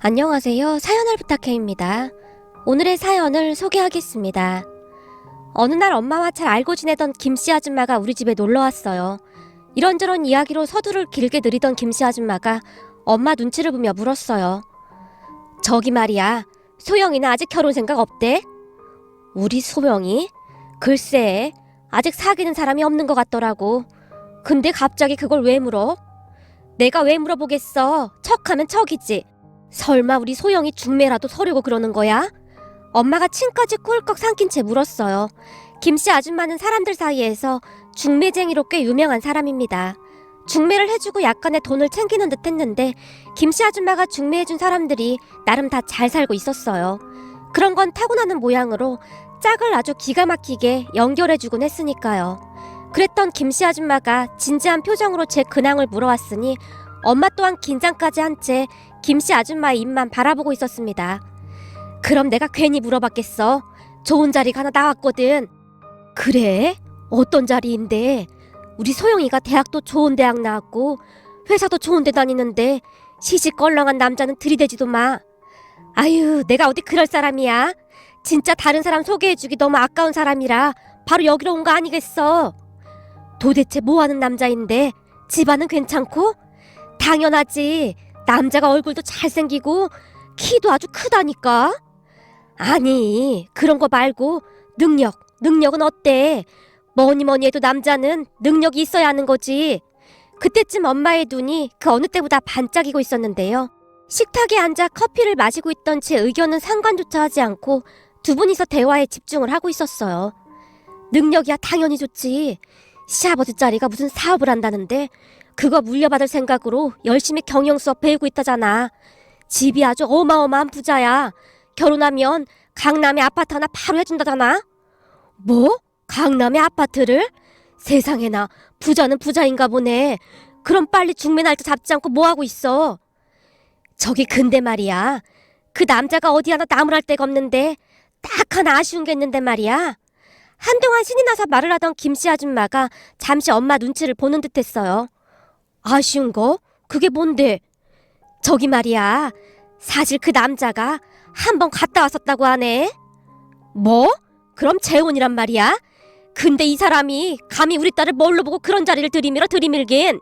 안녕하세요. 사연을 부탁해입니다. 오늘의 사연을 소개하겠습니다. 어느 날 엄마와 잘 알고 지내던 김씨 아줌마가 우리 집에 놀러 왔어요. 이런저런 이야기로 서두를 길게 느리던 김씨 아줌마가 엄마 눈치를 보며 물었어요. 저기 말이야, 소영이는 아직 결혼 생각 없대? 우리 소영이? 글쎄, 아직 사귀는 사람이 없는 것 같더라고. 근데 갑자기 그걸 왜 물어? 내가 왜 물어보겠어? 척하면 척이지. 설마 우리 소영이 중매라도 서려고 그러는 거야? 엄마가 침까지 꿀꺽 삼킨 채 물었어요. 김씨 아줌마는 사람들 사이에서 중매쟁이로 꽤 유명한 사람입니다. 중매를 해주고 약간의 돈을 챙기는 듯 했는데 김씨 아줌마가 중매해준 사람들이 나름 다 잘 살고 있었어요. 그런 건 타고나는 모양으로 짝을 아주 기가 막히게 연결해주곤 했으니까요. 그랬던 김씨 아줌마가 진지한 표정으로 제 근황을 물어왔으니 엄마 또한 긴장까지 한 채 김씨 아줌마의 입만 바라보고 있었습니다. 그럼 내가 괜히 물어봤겠어. 좋은 자리가 하나 나왔거든. 그래? 어떤 자리인데? 우리 소영이가 대학도 좋은 대학 나왔고 회사도 좋은 데 다니는데 시시껄렁한 남자는 들이대지도 마. 아유, 내가 어디 그럴 사람이야. 진짜 다른 사람 소개해주기 너무 아까운 사람이라 바로 여기로 온 거 아니겠어. 도대체 뭐하는 남자인데? 집안은 괜찮고? 당연하지. 남자가 얼굴도 잘생기고 키도 아주 크다니까. 아니, 그런 거 말고 능력은 어때? 뭐니 해도 남자는 능력이 있어야 하는 거지. 그때쯤 엄마의 눈이 그 어느 때보다 반짝이고 있었는데요. 식탁에 앉아 커피를 마시고 있던 제 의견은 상관조차 하지 않고 두 분이서 대화에 집중을 하고 있었어요. 능력이야 당연히 좋지. 시아버지 자리가 무슨 사업을 한다는데 그거 물려받을 생각으로 열심히 경영 수업 배우고 있다잖아. 집이 아주 어마어마한 부자야. 결혼하면 강남에 아파트 하나 바로 해준다잖아. 뭐? 강남에 아파트를? 세상에나, 부자는 부자인가 보네. 그럼 빨리 중매 날짜 잡지 않고 뭐하고 있어? 저기 근데 말이야, 그 남자가 어디 하나 나무랄 데가 없는데 딱 하나 아쉬운 게 있는데 말이야. 한동안 신이 나서 말을 하던 김씨 아줌마가 잠시 엄마 눈치를 보는 듯 했어요. 아쉬운 거? 그게 뭔데? 저기 말이야, 사실 그 남자가 한 번 갔다 왔었다고 하네. 뭐? 그럼 재혼이란 말이야? 근데 이 사람이 감히 우리 딸을 뭘로 보고 그런 자리를 들이밀긴.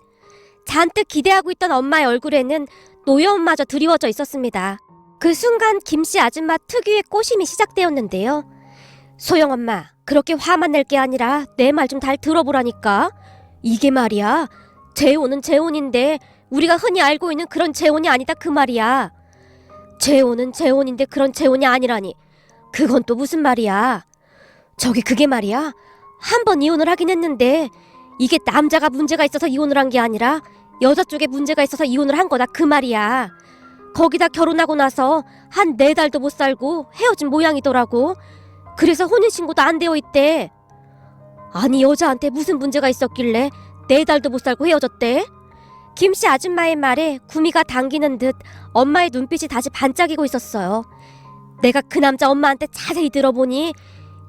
잔뜩 기대하고 있던 엄마의 얼굴에는 노여움마저 드리워져 있었습니다. 그 순간 김씨 아줌마 특유의 꼬심이 시작되었는데요. 소영 엄마, 그렇게 화만 낼 게 아니라 내 말 좀 잘 들어보라니까. 이게 말이야, 재혼은 재혼인데 우리가 흔히 알고 있는 그런 재혼이 아니다 그 말이야. 재혼은 재혼인데 그런 재혼이 아니라니. 그건 또 무슨 말이야. 저기 그게 말이야, 한 번 이혼을 하긴 했는데 이게 남자가 문제가 있어서 이혼을 한 게 아니라 여자 쪽에 문제가 있어서 이혼을 한 거다 그 말이야. 거기다 결혼하고 나서 한 4달도 못 살고 헤어진 모양이더라고. 그래서 혼인신고도 안 되어 있대. 아니, 여자한테 무슨 문제가 있었길래 4달도 못 살고 헤어졌대? 김씨 아줌마의 말에 구미가 당기는 듯 엄마의 눈빛이 다시 반짝이고 있었어요. 내가 그 남자 엄마한테 자세히 들어보니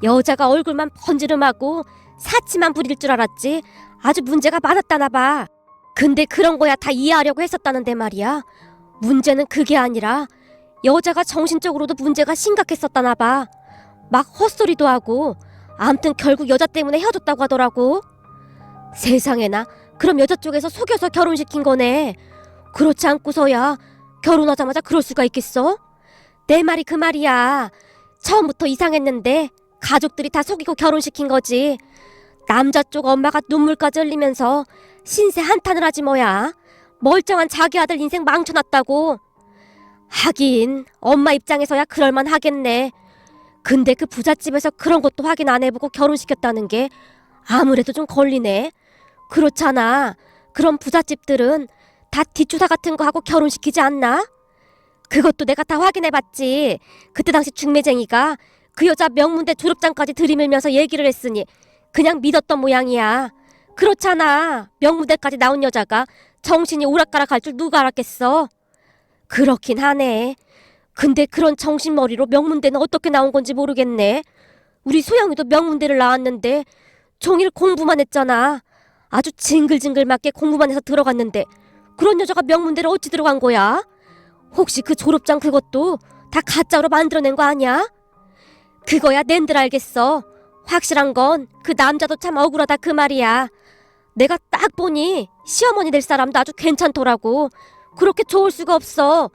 여자가 얼굴만 번지름하고 사치만 부릴 줄 알았지 아주 문제가 많았다나 봐. 근데 그런 거야 다 이해하려고 했었다는데 말이야. 문제는 그게 아니라 여자가 정신적으로도 문제가 심각했었다나 봐. 막 헛소리도 하고 암튼 결국 여자 때문에 헤어졌다고 하더라고. 세상에나, 그럼 여자 쪽에서 속여서 결혼시킨 거네. 그렇지 않고서야 결혼하자마자 그럴 수가 있겠어? 내 말이 그 말이야. 처음부터 이상했는데 가족들이 다 속이고 결혼시킨 거지. 남자 쪽 엄마가 눈물까지 흘리면서 신세 한탄을 하지 뭐야. 멀쩡한 자기 아들 인생 망쳐놨다고. 하긴 엄마 입장에서야 그럴만 하겠네. 근데 그 부잣집에서 그런 것도 확인 안 해보고 결혼시켰다는 게 아무래도 좀 걸리네. 그렇잖아. 그런 부잣집들은 다 뒷조사 같은 거 하고 결혼시키지 않나? 그것도 내가 다 확인해봤지. 그때 당시 중매쟁이가 그 여자 명문대 졸업장까지 들이밀면서 얘기를 했으니 그냥 믿었던 모양이야. 그렇잖아. 명문대까지 나온 여자가 정신이 오락가락할 줄 누가 알았겠어. 그렇긴 하네. 근데 그런 정신머리로 명문대는 어떻게 나온 건지 모르겠네. 우리 소영이도 명문대를 나왔는데 종일 공부만 했잖아. 아주 징글징글 맞게 공부만 해서 들어갔는데 그런 여자가 명문대를 어찌 들어간 거야? 혹시 그 졸업장 그것도 다 가짜로 만들어낸 거 아니야? 그거야 낸들 알겠어. 확실한 건 그 남자도 참 억울하다 그 말이야. 내가 딱 보니 시어머니 될 사람도 아주 괜찮더라고. 그렇게 좋을 수가 없어.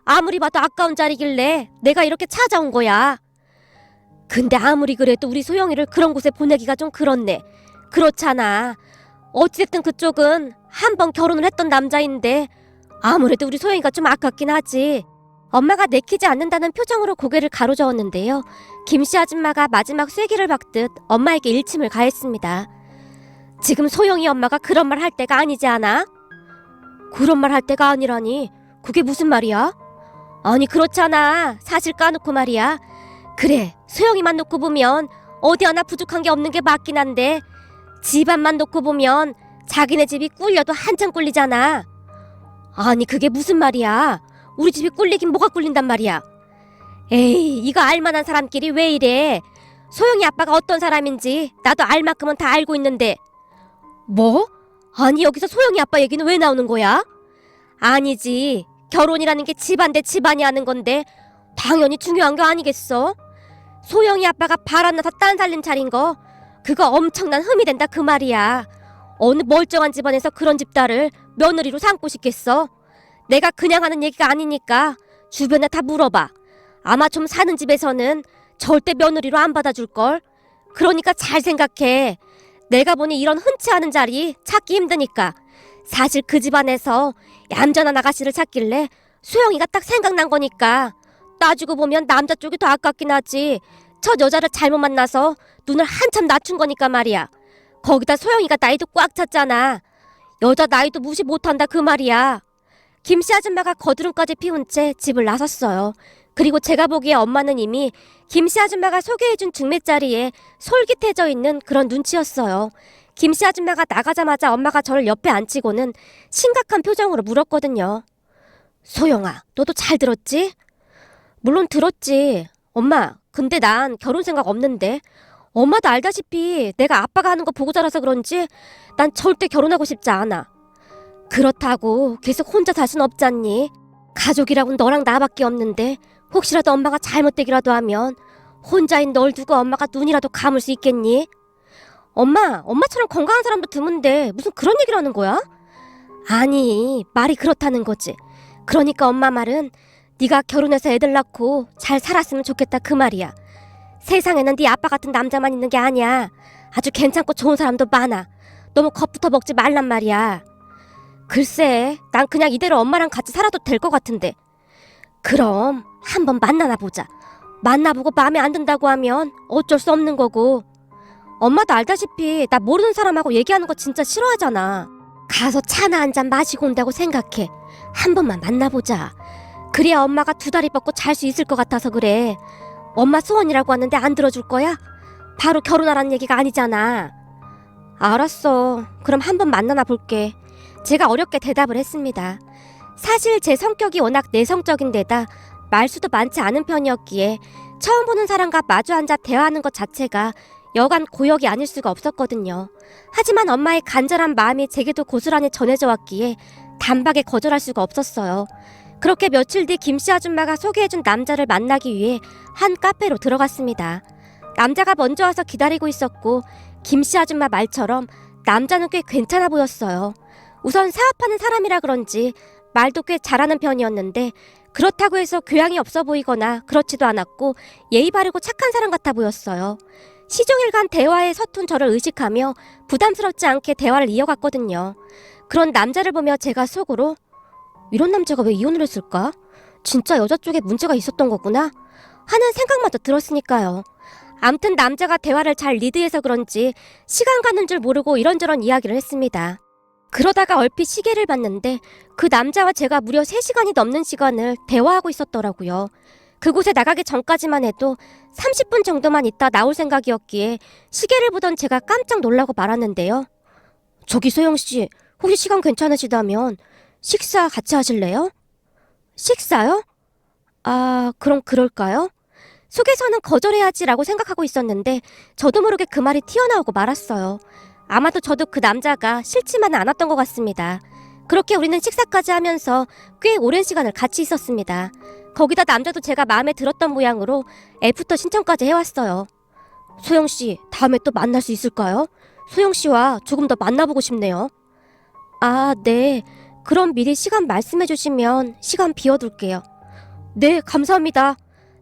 아무리 봐도 아까운 자리길래 내가 이렇게 찾아온 거야. 근데 아무리 그래도 우리 소영이를 그런 곳에 보내기가 좀 그렇네. 그렇잖아. 어찌됐든 그쪽은 한 번 결혼을 했던 남자인데 아무래도 우리 소영이가 좀 아깝긴 하지. 엄마가 내키지 않는다는 표정으로 고개를 가로저었는데요. 김씨 아줌마가 마지막 쐐기를 박듯 엄마에게 일침을 가했습니다. 지금 소영이 엄마가 그런 말 할 때가 아니지 않아? 그런 말 할 때가 아니라니 그게 무슨 말이야? 아니 그렇잖아. 사실 까놓고 말이야. 그래 소영이만 놓고 보면 어디 하나 부족한 게 없는 게 맞긴 한데 집안만 놓고 보면 자기네 집이 꿀려도 한참 꿀리잖아. 아니 그게 무슨 말이야. 우리 집이 꿀리긴 뭐가 꿀린단 말이야. 에이 이거 알만한 사람끼리 왜 이래. 소영이 아빠가 어떤 사람인지 나도 알 만큼은 다 알고 있는데. 뭐? 아니 여기서 소영이 아빠 얘기는 왜 나오는 거야? 아니지. 결혼이라는 게 집안 대 집안이 하는 건데 당연히 중요한 거 아니겠어? 소영이 아빠가 바람나서 딴 살림 차린 거 그거 엄청난 흠이 된다 그 말이야. 어느 멀쩡한 집안에서 그런 집딸을 며느리로 삼고 싶겠어? 내가 그냥 하는 얘기가 아니니까 주변에 다 물어봐. 아마 좀 사는 집에서는 절대 며느리로 안 받아줄걸. 그러니까 잘 생각해. 내가 보니 이런 흔치 않은 자리 찾기 힘드니까. 사실 그 집안에서 얌전한 아가씨를 찾길래 소영이가 딱 생각난 거니까. 따지고 보면 남자 쪽이 더 아깝긴 하지. 저 여자를 잘못 만나서 눈을 한참 낮춘 거니까 말이야. 거기다 소영이가 나이도 꽉 찼잖아. 여자 나이도 무시 못한다 그 말이야. 김씨 아줌마가 거드름까지 피운 채 집을 나섰어요. 그리고 제가 보기에 엄마는 이미 김씨 아줌마가 소개해준 중매자리에 솔깃해져 있는 그런 눈치였어요. 김씨 아줌마가 나가자마자 엄마가 저를 옆에 앉히고는 심각한 표정으로 물었거든요. 소영아, 너도 잘 들었지? 물론 들었지. 엄마, 근데 난 결혼 생각 없는데. 엄마도 알다시피 내가 아빠가 하는 거 보고 자라서 그런지 난 절대 결혼하고 싶지 않아. 그렇다고 계속 혼자 살 순 없잖니. 가족이라고는 너랑 나밖에 없는데 혹시라도 엄마가 잘못되기라도 하면 혼자인 널 두고 엄마가 눈이라도 감을 수 있겠니? 엄마처럼 건강한 사람도 드문데 무슨 그런 얘기를 하는 거야? 아니, 말이 그렇다는 거지. 그러니까 엄마 말은 네가 결혼해서 애들 낳고 잘 살았으면 좋겠다 그 말이야. 세상에는 네 아빠 같은 남자만 있는 게 아니야. 아주 괜찮고 좋은 사람도 많아. 너무 겁부터 먹지 말란 말이야. 글쎄, 난 그냥 이대로 엄마랑 같이 살아도 될 것 같은데. 그럼 한번 만나나 보자. 만나보고 마음에 안 든다고 하면 어쩔 수 없는 거고. 엄마도 알다시피 나 모르는 사람하고 얘기하는 거 진짜 싫어하잖아. 가서 차나 한 잔 마시고 온다고 생각해. 한 번만 만나보자. 그래야 엄마가 두 다리 뻗고 잘 수 있을 것 같아서 그래. 엄마 소원이라고 하는데 안 들어줄 거야? 바로 결혼하라는 얘기가 아니잖아. 알았어. 그럼 한번 만나나 볼게. 제가 어렵게 대답을 했습니다. 사실 제 성격이 워낙 내성적인 데다 말수도 많지 않은 편이었기에 처음 보는 사람과 마주 앉아 대화하는 것 자체가 여간 고역이 아닐 수가 없었거든요. 하지만 엄마의 간절한 마음이 제게도 고스란히 전해져 왔기에 단박에 거절할 수가 없었어요. 그렇게 며칠 뒤 김씨 아줌마가 소개해준 남자를 만나기 위해 한 카페로 들어갔습니다. 남자가 먼저 와서 기다리고 있었고 김씨 아줌마 말처럼 남자는 꽤 괜찮아 보였어요. 우선 사업하는 사람이라 그런지 말도 꽤 잘하는 편이었는데 그렇다고 해서 교양이 없어 보이거나 그렇지도 않았고 예의 바르고 착한 사람 같아 보였어요. 시종일관 대화에 서툰 저를 의식하며 부담스럽지 않게 대화를 이어갔거든요. 그런 남자를 보며 제가 속으로 이런 남자가 왜 이혼을 했을까? 진짜 여자 쪽에 문제가 있었던 거구나 하는 생각마저 들었으니까요. 암튼 남자가 대화를 잘 리드해서 그런지 시간 가는 줄 모르고 이런저런 이야기를 했습니다. 그러다가 얼핏 시계를 봤는데 그 남자와 제가 무려 3시간이 넘는 시간을 대화하고 있었더라고요. 그곳에 나가기 전까지만 해도 30분 정도만 있다 나올 생각이었기에 시계를 보던 제가 깜짝 놀라고 말았는데요. 저기 소영씨, 혹시 시간 괜찮으시다면 식사 같이 하실래요? 식사요? 아, 그럼 그럴까요? 속에서는 거절해야지라고 생각하고 있었는데 저도 모르게 그 말이 튀어나오고 말았어요. 아마도 저도 그 남자가 싫지만은 않았던 것 같습니다. 그렇게 우리는 식사까지 하면서 꽤 오랜 시간을 같이 있었습니다. 거기다 남자도 제가 마음에 들었던 모양으로 애프터 신청까지 해왔어요. 소영씨, 다음에 또 만날 수 있을까요? 소영씨와 조금 더 만나보고 싶네요. 아, 네. 그럼 미리 시간 말씀해주시면 시간 비워둘게요. 네, 감사합니다.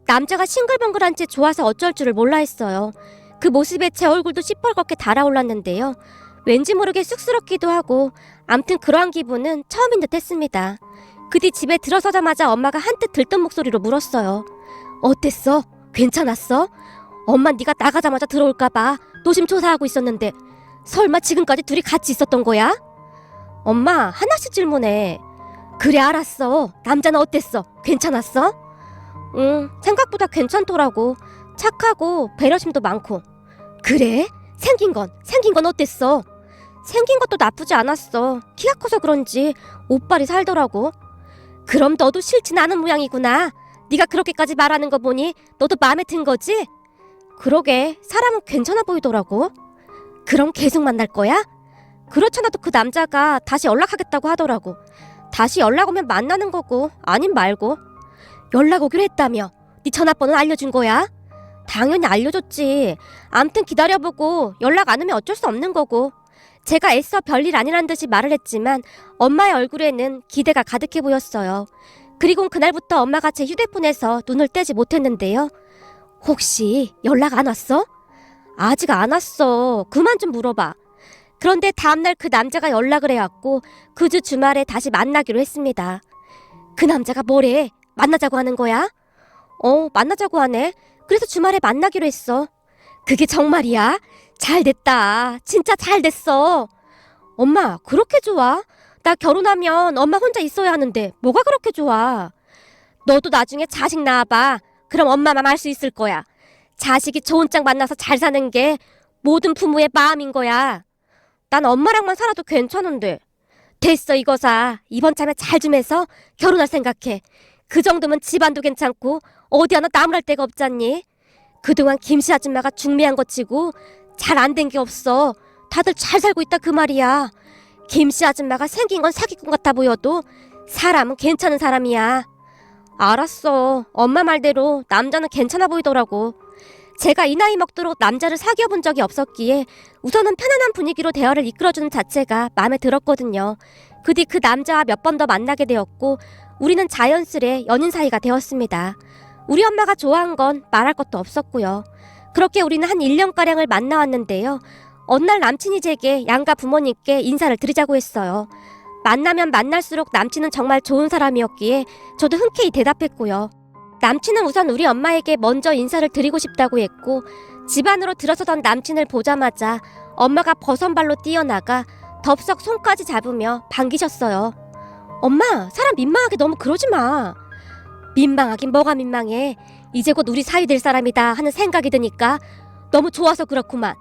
남자가 싱글벙글한 채 좋아서 어쩔 줄을 몰라 했어요. 그 모습에 제 얼굴도 시뻘겋게 달아올랐는데요. 왠지 모르게 쑥스럽기도 하고 암튼 그러한 기분은 처음인 듯 했습니다. 그 뒤 집에 들어서자마자 엄마가 한뜻 들뜬 목소리로 물었어요. 어땠어? 괜찮았어? 엄마 네가 나가자마자 들어올까봐 노심초사하고 있었는데 설마 지금까지 둘이 같이 있었던 거야? 엄마 하나씩 질문해. 그래 알았어. 남자는 어땠어? 괜찮았어? 응, 생각보다 괜찮더라고. 착하고 배려심도 많고. 그래? 생긴 건 어땠어? 생긴 것도 나쁘지 않았어. 키가 커서 그런지 옷발이 살더라고. 그럼 너도 싫진 않은 모양이구나. 네가 그렇게까지 말하는 거 보니 너도 마음에 든 거지? 그러게, 사람은 괜찮아 보이더라고. 그럼 계속 만날 거야? 그렇잖아도 그 남자가 다시 연락하겠다고 하더라고. 다시 연락 오면 만나는 거고 아님 말고. 연락 오기로 했다며. 네 전화번호 알려준 거야? 당연히 알려줬지. 암튼 기다려보고 연락 안 오면 어쩔 수 없는 거고. 제가 애써 별일 아니란 듯이 말을 했지만 엄마의 얼굴에는 기대가 가득해 보였어요. 그리고 그날부터 엄마가 제 휴대폰에서 눈을 떼지 못했는데요. 혹시 연락 안 왔어? 아직 안 왔어. 그만 좀 물어봐. 그런데 다음날 그 남자가 연락을 해왔고 그 주 주말에 다시 만나기로 했습니다. 그 남자가 뭐래? 만나자고 하는 거야? 만나자고 하네. 그래서 주말에 만나기로 했어. 그게 정말이야? 잘 됐다. 진짜 잘 됐어. 엄마, 그렇게 좋아? 나 결혼하면 엄마 혼자 있어야 하는데 뭐가 그렇게 좋아? 너도 나중에 자식 낳아봐. 그럼 엄마만 알 수 있을 거야. 자식이 좋은 짝 만나서 잘 사는 게 모든 부모의 마음인 거야. 난 엄마랑만 살아도 괜찮은데. 됐어 이거사. 이번 참에 잘 좀 해서 결혼할 생각해. 그 정도면 집안도 괜찮고 어디 하나 나무랄 데가 없잖니. 그동안 김씨 아줌마가 중매한 것 치고 잘 안 된 게 없어. 다들 잘 살고 있다 그 말이야. 김씨 아줌마가 생긴 건 사기꾼 같아 보여도 사람은 괜찮은 사람이야. 알았어. 엄마 말대로 남자는 괜찮아 보이더라고. 제가 이 나이 먹도록 남자를 사귀어 본 적이 없었기에 우선은 편안한 분위기로 대화를 이끌어주는 자체가 마음에 들었거든요. 그 뒤 그 남자와 몇 번 더 만나게 되었고 우리는 자연스레 연인 사이가 되었습니다. 우리 엄마가 좋아한 건 말할 것도 없었고요. 그렇게 우리는 한 1년가량을 만나왔는데요. 어느 날 남친이 제게 양가 부모님께 인사를 드리자고 했어요. 만나면 만날수록 남친은 정말 좋은 사람이었기에 저도 흔쾌히 대답했고요. 남친은 우선 우리 엄마에게 먼저 인사를 드리고 싶다고 했고 집 안으로 들어서던 남친을 보자마자 엄마가 버선발로 뛰어나가 덥석 손까지 잡으며 반기셨어요. 엄마, 사람 민망하게 너무 그러지 마. 민망하긴 뭐가 민망해. 이제 곧 우리 사위 될 사람이다 하는 생각이 드니까 너무 좋아서 그렇구만.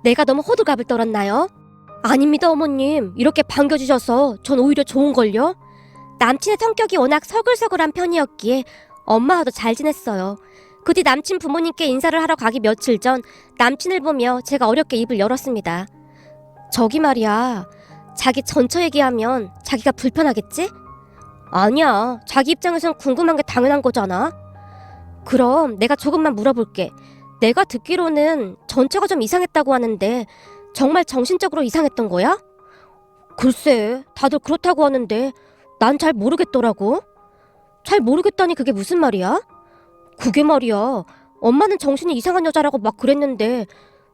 내가 너무 호들갑을 떨었나요? 아닙니다 어머님. 이렇게 반겨주셔서 전 오히려 좋은걸요. 남친의 성격이 워낙 서글서글한 편이었기에 엄마와도 잘 지냈어요. 그 뒤 남친 부모님께 인사를 하러 가기 며칠 전 남친을 보며 제가 어렵게 입을 열었습니다. 저기 말이야. 자기 전처 얘기하면 자기가 불편하겠지? 아니야. 자기 입장에선 궁금한 게 당연한 거잖아. 그럼 내가 조금만 물어볼게. 내가 듣기로는 전처가 좀 이상했다고 하는데 정말 정신적으로 이상했던 거야? 글쎄, 다들 그렇다고 하는데 난 잘 모르겠더라고. 잘 모르겠다니 그게 무슨 말이야? 그게 말이야. 엄마는 정신이 이상한 여자라고 막 그랬는데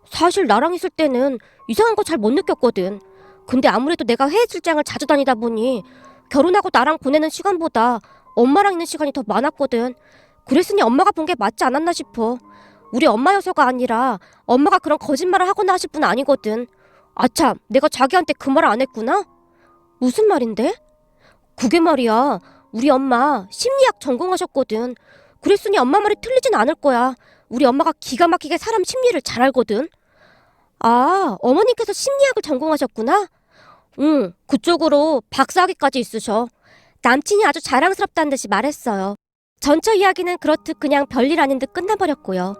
사실 나랑 있을 때는 이상한 거 잘 못 느꼈거든. 근데 아무래도 내가 해외 출장을 자주 다니다 보니 결혼하고 나랑 보내는 시간보다 엄마랑 있는 시간이 더 많았거든. 그랬으니 엄마가 본 게 맞지 않았나 싶어. 우리 엄마여서가 아니라 엄마가 그런 거짓말을 하거나 하실 분 아니거든. 아참, 내가 자기한테 그 말 안 했구나? 무슨 말인데? 그게 말이야. 우리 엄마 심리학 전공하셨거든. 그랬으니 엄마 말이 틀리진 않을 거야. 우리 엄마가 기가 막히게 사람 심리를 잘 알거든. 아, 어머니께서 심리학을 전공하셨구나? 응, 그쪽으로 박사학위까지 있으셔. 남친이 아주 자랑스럽다는 듯이 말했어요. 전처 이야기는 그렇듯 그냥 별일 아닌 듯 끝나버렸고요.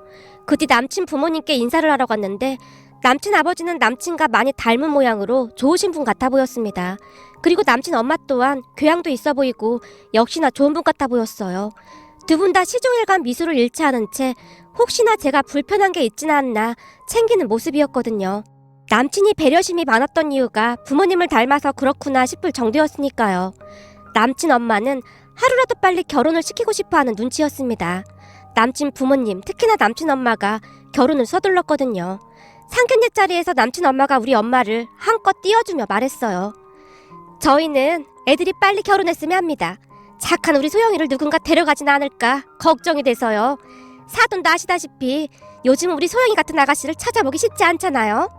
그 뒤 남친 부모님께 인사를 하러 갔는데 남친 아버지는 남친과 많이 닮은 모양으로 좋으신 분 같아 보였습니다. 그리고 남친 엄마 또한 교양도 있어 보이고 역시나 좋은 분 같아 보였어요. 두 분 다 시종일관 미소를 잃지 않은 채 혹시나 제가 불편한 게 있지는 않나 챙기는 모습이었거든요. 남친이 배려심이 많았던 이유가 부모님을 닮아서 그렇구나 싶을 정도였으니까요. 남친 엄마는 하루라도 빨리 결혼을 시키고 싶어하는 눈치였습니다. 남친 부모님, 특히나 남친 엄마가 결혼을 서둘렀거든요. 상견례 자리에서 남친 엄마가 우리 엄마를 한껏 띄워주며 말했어요. 저희는 애들이 빨리 결혼했으면 합니다. 착한 우리 소영이를 누군가 데려가진 않을까 걱정이 돼서요. 사돈도 아시다시피 요즘 우리 소영이 같은 아가씨를 찾아보기 쉽지 않잖아요.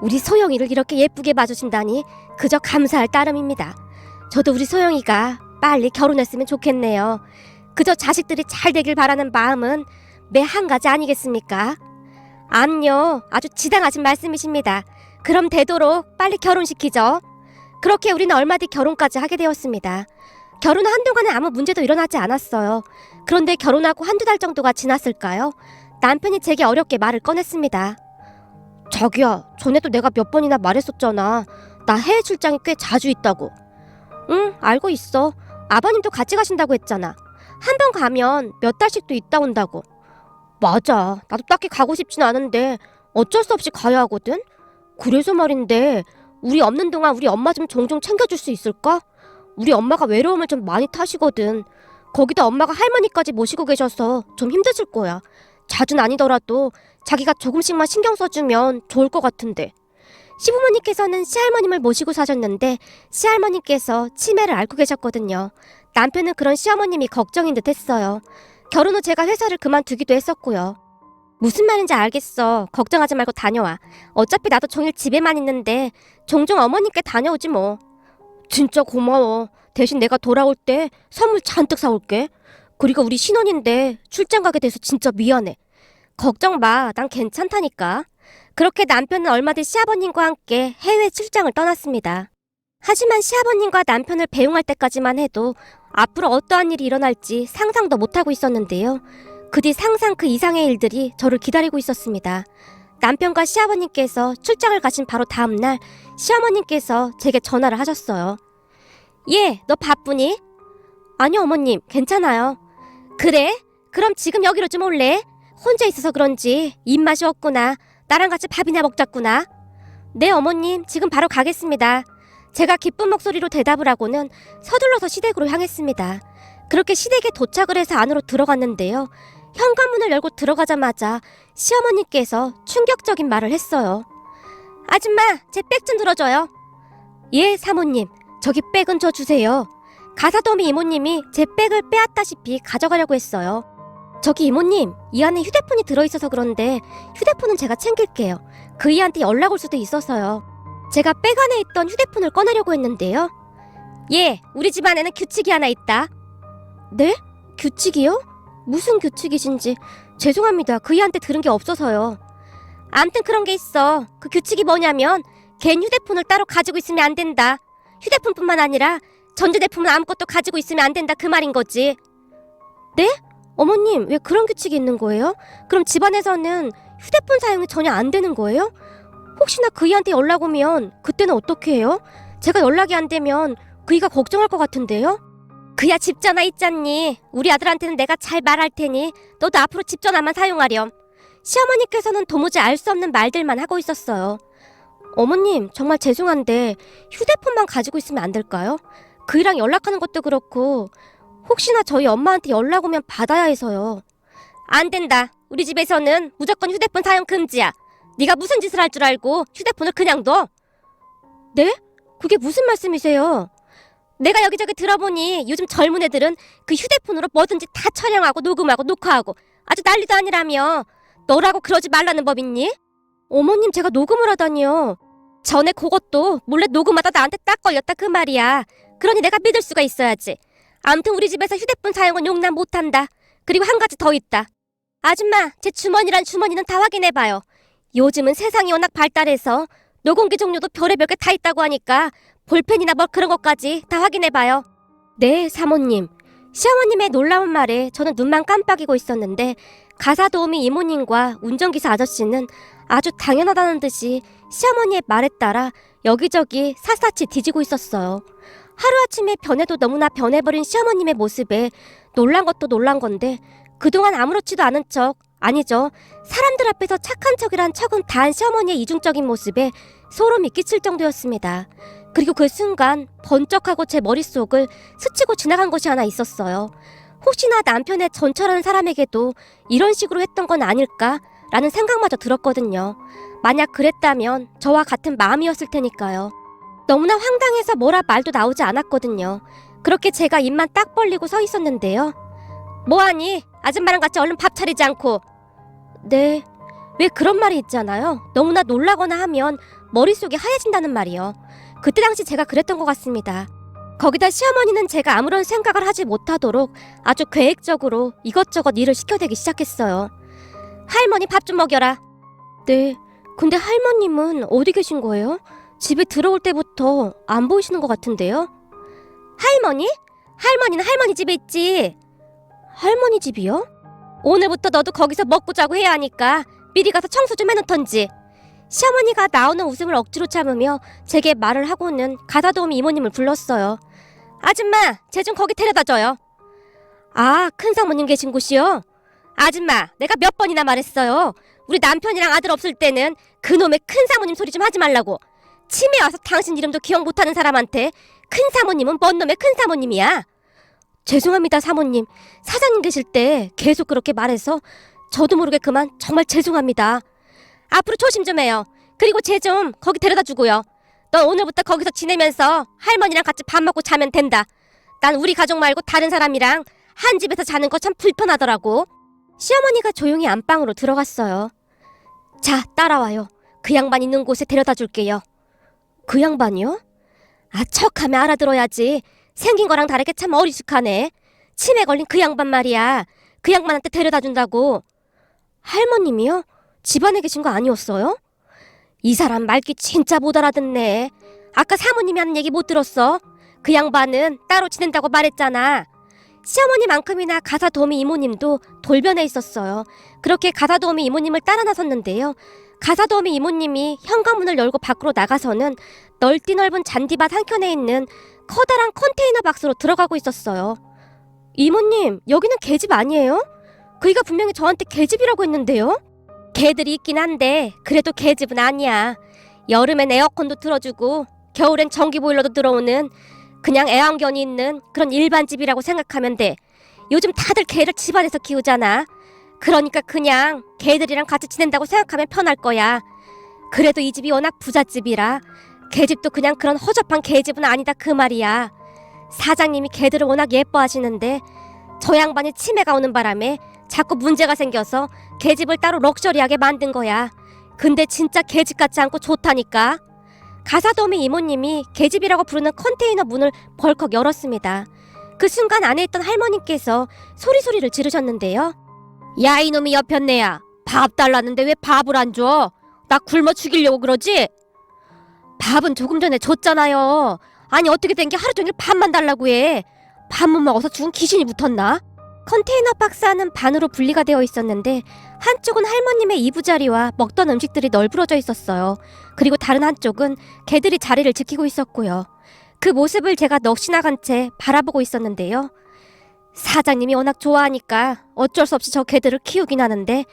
우리 소영이를 이렇게 예쁘게 봐주신다니 그저 감사할 따름입니다. 저도 우리 소영이가 빨리 결혼했으면 좋겠네요. 그저 자식들이 잘 되길 바라는 마음은 매 한 가지 아니겠습니까? 암요, 아주 지당하신 말씀이십니다. 그럼 되도록 빨리 결혼시키죠. 그렇게 우리는 얼마 뒤 결혼까지 하게 되었습니다. 결혼 한동안은 아무 문제도 일어나지 않았어요. 그런데 결혼하고 한두 달 정도가 지났을까요? 남편이 제게 어렵게 말을 꺼냈습니다. 자기야, 전에도 내가 몇 번이나 말했었잖아. 나 해외 출장이 꽤 자주 있다고. 응, 알고 있어. 아버님도 같이 가신다고 했잖아. 한 번 가면 몇 달씩도 있다 온다고. 맞아. 나도 딱히 가고 싶진 않은데 어쩔 수 없이 가야 하거든. 그래서 말인데 우리 없는 동안 우리 엄마 좀 종종 챙겨줄 수 있을까? 우리 엄마가 외로움을 좀 많이 타시거든. 거기다 엄마가 할머니까지 모시고 계셔서 좀 힘드실 거야. 자주는 아니더라도 자기가 조금씩만 신경 써주면 좋을 것 같은데. 시부모님께서는 시할머님을 모시고 사셨는데 시할머님께서 치매를 앓고 계셨거든요. 남편은 그런 시어머님이 걱정인 듯 했어요. 결혼 후 제가 회사를 그만두기도 했었고요. 무슨 말인지 알겠어. 걱정하지 말고 다녀와. 어차피 나도 종일 집에만 있는데 종종 어머님께 다녀오지 뭐. 진짜 고마워. 대신 내가 돌아올 때 선물 잔뜩 사올게. 그리고 우리 신혼인데 출장 가게 돼서 진짜 미안해. 걱정 마. 난 괜찮다니까. 그렇게 남편은 얼마 뒤 시아버님과 함께 해외 출장을 떠났습니다. 하지만 시아버님과 남편을 배웅할 때까지만 해도 앞으로 어떠한 일이 일어날지 상상도 못하고 있었는데요. 그 뒤 상상 그 이상의 일들이 저를 기다리고 있었습니다. 남편과 시아버님께서 출장을 가신 바로 다음날 시어머님께서 제게 전화를 하셨어요. 예, 너 바쁘니? 아니요, 어머님, 괜찮아요. 그래? 그럼 지금 여기로 좀 올래? 혼자 있어서 그런지 입맛이 없구나. 나랑 같이 밥이나 먹자꾸나. 네, 어머님, 지금 바로 가겠습니다. 제가 기쁜 목소리로 대답을 하고는 서둘러서 시댁으로 향했습니다. 그렇게 시댁에 도착을 해서 안으로 들어갔는데요. 현관문을 열고 들어가자마자 시어머니께서 충격적인 말을 했어요. 아줌마, 제 백 좀 들어줘요. 예, 사모님, 저기 백은 저 주세요. 가사도우미 이모님이 제 백을 빼앗다시피 가져가려고 했어요. 저기 이모님, 이 안에 휴대폰이 들어있어서 그런데 휴대폰은 제가 챙길게요. 그 이한테 연락 올 수도 있어서요. 제가 백 안에 있던 휴대폰을 꺼내려고 했는데요. 예, 우리 집안에는 규칙이 하나 있다. 네? 규칙이요? 무슨 규칙이신지 죄송합니다. 그 이한테 들은 게 없어서요. 암튼 그런 게 있어. 그 규칙이 뭐냐면 개인 휴대폰을 따로 가지고 있으면 안 된다. 휴대폰뿐만 아니라 전자제품은 아무것도 가지고 있으면 안 된다 그 말인 거지. 네? 어머님, 왜 그런 규칙이 있는 거예요? 그럼 집안에서는 휴대폰 사용이 전혀 안 되는 거예요? 혹시나 그이한테 연락 오면 그때는 어떻게 해요? 제가 연락이 안 되면 그이가 걱정할 것 같은데요? 그야 집 전화 있잖니. 우리 아들한테는 내가 잘 말할 테니 너도 앞으로 집 전화만 사용하렴. 시어머니께서는 도무지 알 수 없는 말들만 하고 있었어요. 어머님, 정말 죄송한데 휴대폰만 가지고 있으면 안 될까요? 그이랑 연락하는 것도 그렇고 혹시나 저희 엄마한테 연락 오면 받아야 해서요. 안 된다. 우리 집에서는 무조건 휴대폰 사용 금지야. 네가 무슨 짓을 할 줄 알고 휴대폰을 그냥 둬? 네? 그게 무슨 말씀이세요? 내가 여기저기 들어보니 요즘 젊은 애들은 그 휴대폰으로 뭐든지 다 촬영하고 녹음하고 녹화하고 아주 난리도 아니라며. 너라고 그러지 말라는 법 있니? 어머님, 제가 녹음을 하다니요. 전에 그것도 몰래 녹음하다 나한테 딱 걸렸다 그 말이야. 그러니 내가 믿을 수가 있어야지. 아무튼 우리 집에서 휴대폰 사용은 용납 못한다. 그리고 한 가지 더 있다. 아줌마, 제 주머니란 주머니는 다 확인해봐요. 요즘은 세상이 워낙 발달해서 녹음기 종류도 별의별 게 다 있다고 하니까 볼펜이나 뭐 그런 것까지 다 확인해봐요. 네, 사모님. 시어머님의 놀라운 말에 저는 눈만 깜빡이고 있었는데 가사도우미 이모님과 운전기사 아저씨는 아주 당연하다는 듯이 시어머니의 말에 따라 여기저기 샅샅이 뒤지고 있었어요. 하루아침에 변해도 너무나 변해버린 시어머님의 모습에 놀란 것도 놀란 건데 그동안 아무렇지도 않은 척, 아니죠, 사람들 앞에서 착한 척이란 척은 다한 시어머니의 이중적인 모습에 소름이 끼칠 정도였습니다. 그리고 그 순간 번쩍하고 제 머릿속을 스치고 지나간 것이 하나 있었어요. 혹시나 남편의 전처라는 사람에게도 이런 식으로 했던 건 아닐까라는 생각마저 들었거든요. 만약 그랬다면 저와 같은 마음이었을 테니까요. 너무나 황당해서 뭐라 말도 나오지 않았거든요. 그렇게 제가 입만 딱 벌리고 서 있었는데요. 뭐하니? 아줌마랑 같이 얼른 밥 차리지 않고. 네, 왜 그런 말이 있잖아요. 너무나 놀라거나 하면 머릿속이 하얘진다는 말이요. 그때 당시 제가 그랬던 것 같습니다. 거기다 시어머니는 제가 아무런 생각을 하지 못하도록 아주 계획적으로 이것저것 일을 시켜대기 시작했어요. 할머니 밥 좀 먹여라. 네, 근데 할머님은 어디 계신 거예요? 집에 들어올 때부터 안 보이시는 것 같은데요? 할머니? 할머니는 할머니 집에 있지. 할머니 집이요? 오늘부터 너도 거기서 먹고 자고 해야 하니까 미리 가서 청소 좀 해놓던지. 시어머니가 나오는 웃음을 억지로 참으며 제게 말을 하고는 가사도우미 이모님을 불렀어요. 아줌마, 쟤 좀 거기 데려다줘요. 아, 큰 사모님 계신 곳이요? 아줌마, 내가 몇 번이나 말했어요. 우리 남편이랑 아들 없을 때는 그놈의 큰 사모님 소리 좀 하지 말라고. 치매 와서 당신 이름도 기억 못하는 사람한테 큰 사모님은 뭔 놈의 큰 사모님이야. 죄송합니다, 사모님. 사장님 계실 때 계속 그렇게 말해서 저도 모르게 그만 정말 죄송합니다. 앞으로 조심 좀 해요. 그리고 쟤 좀 거기 데려다 주고요. 넌 오늘부터 거기서 지내면서 할머니랑 같이 밥 먹고 자면 된다. 난 우리 가족 말고 다른 사람이랑 한 집에서 자는 거 참 불편하더라고. 시어머니가 조용히 안방으로 들어갔어요. 자, 따라와요. 그 양반 있는 곳에 데려다 줄게요. 그 양반이요? 아, 척하면 알아들어야지. 생긴 거랑 다르게 참 어리숙하네. 치매 걸린 그 양반 말이야. 그 양반한테 데려다 준다고. 할머님이요? 집안에 계신 거 아니었어요? 이 사람 말귀 진짜 못 알아듣네. 아까 사모님이 하는 얘기 못 들었어? 그 양반은 따로 지낸다고 말했잖아. 시어머니만큼이나 가사도우미 이모님도 돌변해 있었어요. 그렇게 가사도우미 이모님을 따라 나섰는데요. 가사도우미 이모님이 현관문을 열고 밖으로 나가서는 넓디 넓은 잔디밭 한켠에 있는 커다란 컨테이너 박스로 들어가고 있었어요. 이모님, 여기는 개집 아니에요? 그이가 분명히 저한테 개집이라고 했는데요? 개들이 있긴 한데 그래도 개집은 아니야. 여름엔 에어컨도 틀어주고 겨울엔 전기보일러도 들어오는 그냥 애완견이 있는 그런 일반 집이라고 생각하면 돼. 요즘 다들 개를 집안에서 키우잖아. 그러니까 그냥 개들이랑 같이 지낸다고 생각하면 편할 거야. 그래도 이 집이 워낙 부잣집이라 개집도 그냥 그런 허접한 개집은 아니다 그 말이야. 사장님이 개들을 워낙 예뻐하시는데 저 양반이 치매가 오는 바람에 자꾸 문제가 생겨서 개집을 따로 럭셔리하게 만든 거야. 근데 진짜 개집 같지 않고 좋다니까. 가사도우미 이모님이 개집이라고 부르는 컨테이너 문을 벌컥 열었습니다. 그 순간 안에 있던 할머니께서 소리소리를 지르셨는데요. 야, 이놈이 여편네야. 밥 달라는데 왜 밥을 안 줘? 나 굶어 죽이려고 그러지? 밥은 조금 전에 줬잖아요. 아니 어떻게 된 게 하루 종일 밥만 달라고 해. 밥 못 먹어서 죽은 귀신이 붙었나? 컨테이너 박스 안은 반으로 분리가 되어 있었는데 한쪽은 할머님의 이부자리와 먹던 음식들이 널브러져 있었어요. 그리고 다른 한쪽은 개들이 자리를 지키고 있었고요. 그 모습을 제가 넋이 나간 채 바라보고 있었는데요. 사장님이 워낙 좋아하니까 어쩔 수 없이 저 개들을 키우긴 하는데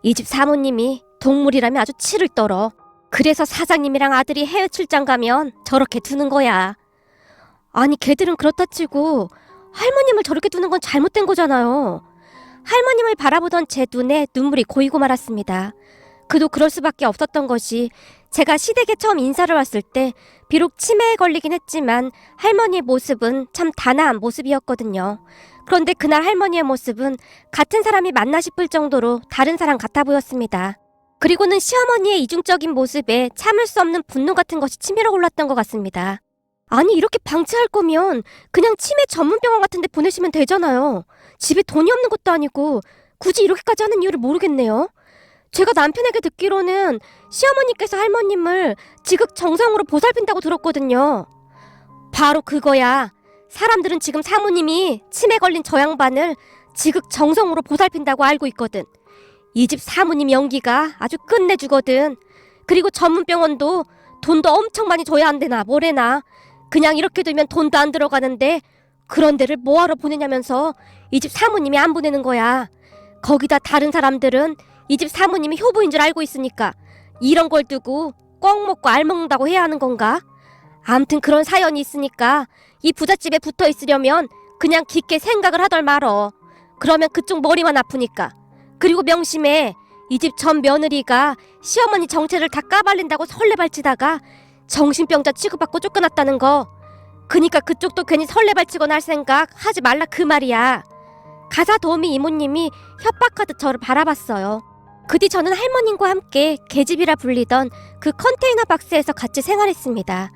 이 집 사모님이 동물이라면 아주 치를 떨어. 그래서 사장님이랑 아들이 해외 출장 가면 저렇게 두는 거야. 아니 개들은 그렇다 치고 할머님을 저렇게 두는 건 잘못된 거잖아요. 할머님을 바라보던 제 눈에 눈물이 고이고 말았습니다. 그도 그럴 수밖에 없었던 것이 제가 시댁에 처음 인사를 왔을 때 비록 치매에 걸리긴 했지만 할머니의 모습은 참 단아한 모습이었거든요. 그런데 그날 할머니의 모습은 같은 사람이 맞나 싶을 정도로 다른 사람 같아 보였습니다. 그리고는 시어머니의 이중적인 모습에 참을 수 없는 분노 같은 것이 치밀어 올랐던 것 같습니다. 아니 이렇게 방치할 거면 그냥 치매 전문병원 같은 데 보내시면 되잖아요. 집에 돈이 없는 것도 아니고 굳이 이렇게까지 하는 이유를 모르겠네요. 제가 남편에게 듣기로는 시어머니께서 할머님을 지극정성으로 보살핀다고 들었거든요. 바로 그거야. 사람들은 지금 사모님이 치매 걸린 저 양반을 지극정성으로 보살핀다고 알고 있거든. 이 집 사모님 연기가 아주 끝내주거든. 그리고 전문병원도 돈도 엄청 많이 줘야 안 되나 뭐래나. 그냥 이렇게 두면 돈도 안 들어가는데 그런 데를 뭐하러 보내냐면서 이 집 사모님이 안 보내는 거야. 거기다 다른 사람들은 이 집 사모님이 효부인 줄 알고 있으니까 이런 걸 두고 꼭 먹고 알 먹는다고 해야 하는 건가? 암튼 그런 사연이 있으니까 이 부잣집에 붙어 있으려면 그냥 깊게 생각을 하덜 말어. 그러면 그쪽 머리만 아프니까. 그리고 명심해. 이 집 전 며느리가 시어머니 정체를 다 까발린다고 설레발치다가 정신병자 취급받고 쫓겨났다는 거. 그니까 그쪽도 괜히 설레발치거나 할 생각 하지 말라 그 말이야. 가사 도우미 이모님이 협박하듯 저를 바라봤어요. 그 뒤 저는 할머님과 함께 계집이라 불리던 그 컨테이너 박스에서 같이 생활했습니다.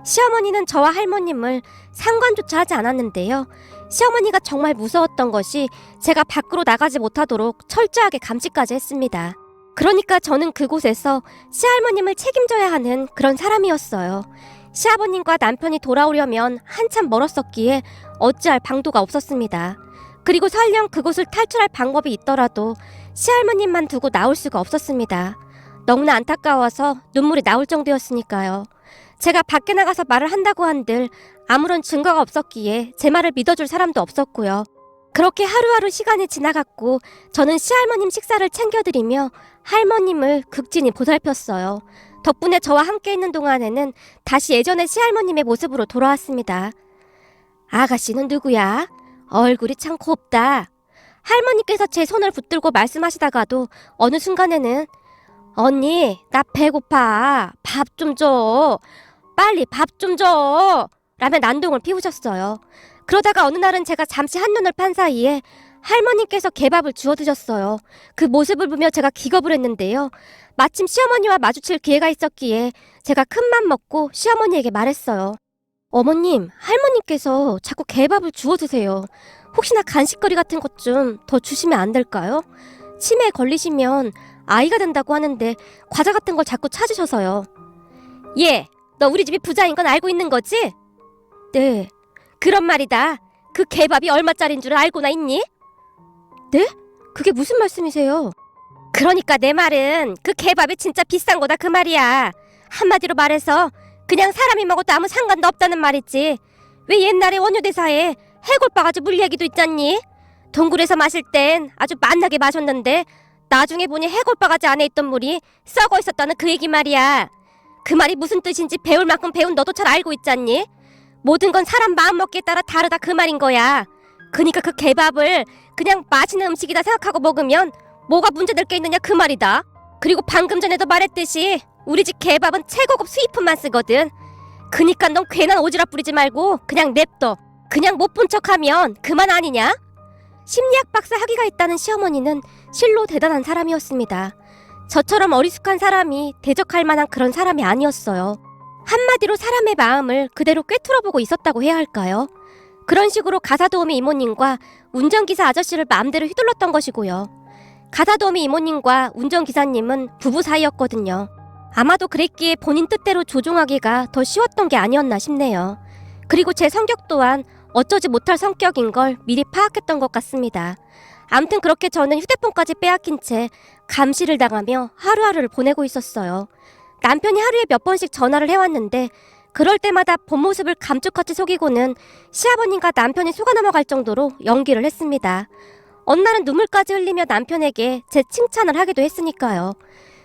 시어머니는 저와 할머님을 상관조차 하지 않았는데요. 시어머니가 정말 무서웠던 것이 제가 밖으로 나가지 못하도록 철저하게 감시까지 했습니다. 그러니까 저는 그곳에서 시할머님을 책임져야 하는 그런 사람이었어요. 시아버님과 남편이 돌아오려면 한참 멀었었기에 어찌할 방도가 없었습니다. 그리고 설령 그곳을 탈출할 방법이 있더라도 시할머님만 두고 나올 수가 없었습니다. 너무나 안타까워서 눈물이 나올 정도였으니까요. 제가 밖에 나가서 말을 한다고 한들 아무런 증거가 없었기에 제 말을 믿어줄 사람도 없었고요. 그렇게 하루하루 시간이 지나갔고 저는 시할머님 식사를 챙겨드리며 할머님을 극진히 보살폈어요. 덕분에 저와 함께 있는 동안에는 다시 예전의 시할머님의 모습으로 돌아왔습니다. 아가씨는 누구야? 얼굴이 참 곱다. 할머니께서 제 손을 붙들고 말씀하시다가도 어느 순간에는 언니, 나 배고파. 밥 좀 줘. 빨리 밥 좀 줘. 라며 난동을 피우셨어요. 그러다가 어느 날은 제가 잠시 한눈을 판 사이에 할머니께서 개밥을 주워 드셨어요. 그 모습을 보며 제가 기겁을 했는데요. 마침 시어머니와 마주칠 기회가 있었기에 제가 큰맘 먹고 시어머니에게 말했어요. 어머님, 할머니께서 자꾸 개밥을 주워 드세요. 혹시나 간식거리 같은 것 좀 더 주시면 안 될까요? 치매에 걸리시면 아이가 된다고 하는데 과자 같은 걸 자꾸 찾으셔서요. 예, 너 우리 집이 부자인 건 알고 있는 거지? 네. 그런 말이다. 그 개밥이 얼마짜린 줄 알고나 있니? 네? 그게 무슨 말씀이세요? 그러니까 내 말은 그 개밥이 진짜 비싼 거다 그 말이야. 한마디로 말해서 그냥 사람이 먹어도 아무 상관도 없다는 말이지. 왜 옛날에 원효대사에 해골바가지 물 얘기도 있잖니? 동굴에서 마실 땐 아주 맛나게 마셨는데 나중에 보니 해골바가지 안에 있던 물이 썩어 있었다는 그 얘기 말이야. 그 말이 무슨 뜻인지 배울 만큼 배운 너도 잘 알고 있잖니? 모든 건 사람 마음먹기에 따라 다르다 그 말인 거야. 그니까 그 개밥을 그냥 맛있는 음식이다 생각하고 먹으면 뭐가 문제될 게 있느냐 그 말이다. 그리고 방금 전에도 말했듯이 우리 집 개밥은 최고급 수입품만 쓰거든. 그니까 넌 괜한 오지랖 부리지 말고 그냥 냅둬. 그냥 못 본 척하면 그만 아니냐? 심리학 박사 학위가 있다는 시어머니는 실로 대단한 사람이었습니다. 저처럼 어리숙한 사람이 대적할 만한 그런 사람이 아니었어요. 한마디로 사람의 마음을 그대로 꿰뚫어보고 있었다고 해야 할까요? 그런 식으로 가사도우미 이모님과 운전기사 아저씨를 마음대로 휘둘렀던 것이고요. 가사도우미 이모님과 운전기사님은 부부 사이였거든요. 아마도 그랬기에 본인 뜻대로 조종하기가 더 쉬웠던 게 아니었나 싶네요. 그리고 제 성격 또한 어쩌지 못할 성격인 걸 미리 파악했던 것 같습니다. 암튼 그렇게 저는 휴대폰까지 빼앗긴 채 감시를 당하며 하루하루를 보내고 있었어요. 남편이 하루에 몇 번씩 전화를 해왔는데 그럴 때마다 본 모습을 감쪽같이 속이고는 시아버님과 남편이 속아 넘어갈 정도로 연기를 했습니다. 어느 날은 눈물까지 흘리며 남편에게 제 칭찬을 하기도 했으니까요.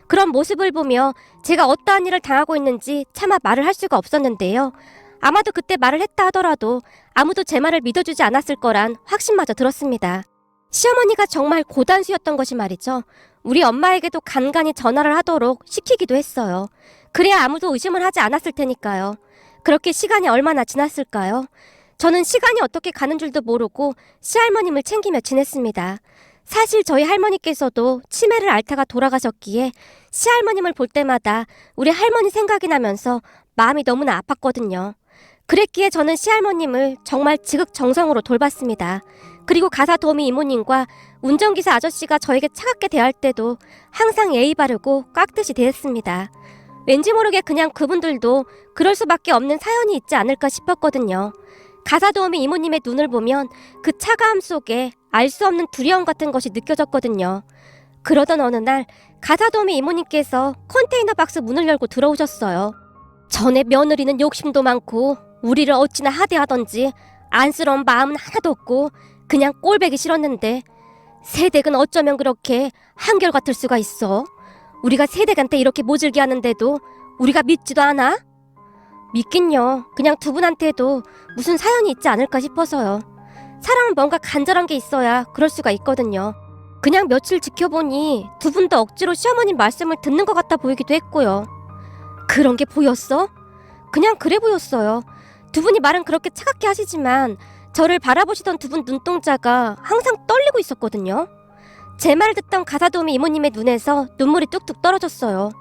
그런 모습을 보며 제가 어떠한 일을 당하고 있는지 차마 말을 할 수가 없었는데요. 아마도 그때 말을 했다 하더라도 아무도 제 말을 믿어주지 않았을 거란 확신마저 들었습니다. 시어머니가 정말 고단수였던 것이 말이죠. 우리 엄마에게도 간간히 전화를 하도록 시키기도 했어요. 그래야 아무도 의심을 하지 않았을 테니까요. 그렇게 시간이 얼마나 지났을까요? 저는 시간이 어떻게 가는 줄도 모르고 시할머님을 챙기며 지냈습니다. 사실 저희 할머니께서도 치매를 앓다가 돌아가셨기에 시할머님을 볼 때마다 우리 할머니 생각이 나면서 마음이 너무나 아팠거든요. 그랬기에 저는 시할머님을 정말 지극정성으로 돌봤습니다. 그리고 가사도우미 이모님과 운전기사 아저씨가 저에게 차갑게 대할 때도 항상 예의 바르고 깍듯이 대했습니다. 왠지 모르게 그냥 그분들도 그럴 수밖에 없는 사연이 있지 않을까 싶었거든요. 가사도우미 이모님의 눈을 보면 그 차가움 속에 알 수 없는 두려움 같은 것이 느껴졌거든요. 그러던 어느 날 가사도우미 이모님께서 컨테이너 박스 문을 열고 들어오셨어요. 전에 며느리는 욕심도 많고 우리를 어찌나 하대하던지 안쓰러운 마음은 하나도 없고 그냥 꼴배기 싫었는데 새댁은 어쩌면 그렇게 한결같을 수가 있어. 우리가 새댁한테 이렇게 모질게 하는데도 우리가 믿지도 않아? 믿긴요. 그냥 두 분한테도 무슨 사연이 있지 않을까 싶어서요. 사람은 뭔가 간절한 게 있어야 그럴 수가 있거든요. 그냥 며칠 지켜보니 두 분도 억지로 시어머님 말씀을 듣는 것 같아 보이기도 했고요. 그런 게 보였어? 그냥 그래 보였어요. 두 분이 말은 그렇게 차갑게 하시지만 저를 바라보시던 두 분 눈동자가 항상 떨리고 있었거든요. 제 말을 듣던 가사도우미 이모님의 눈에서 눈물이 뚝뚝 떨어졌어요.